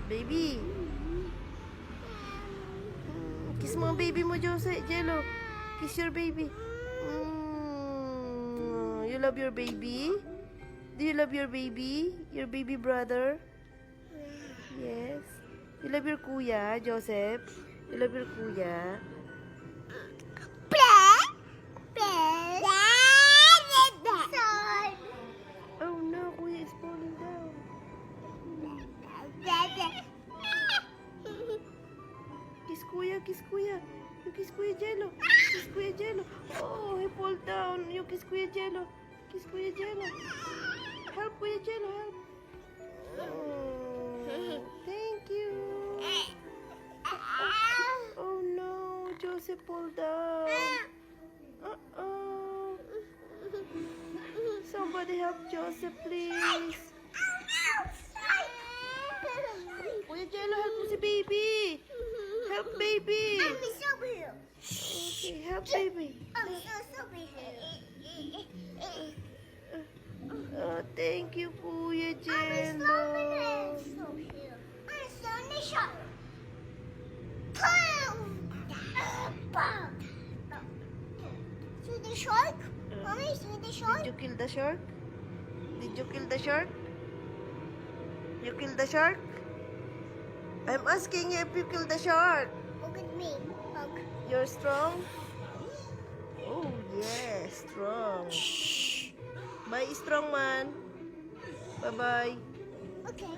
Baby. Kiss mo ang baby mo, Jello. Kiss your baby. You love your baby? Do you love your baby? Your baby brother? Yes. You love your kuya, Joseph? You love your kuya? Oh no, kuya is falling down. Kiss kuya, kiss kuya. You kiss kuya Jello. Kiss kuya Jello. Oh, he fall down. You kiss kuya Jello. Kiss kuya Jello. Help kuya Jello, help. Oh, thank you. Oh no, Joseph fall down. Uh-oh. Somebody help Joseph, please. Kuya Jello, help mo si baby. Help baby. Okay, help baby. Oh, thank you, Kuya Jello. See the shark? Mommy, see the shark? Did you kill the shark? Did you kill the shark? You killed the shark? I'm asking you if you killed the shark. Look at me. Look. You're strong? Oh, yes, strong. Bye, strong man. Bye-bye. Okay.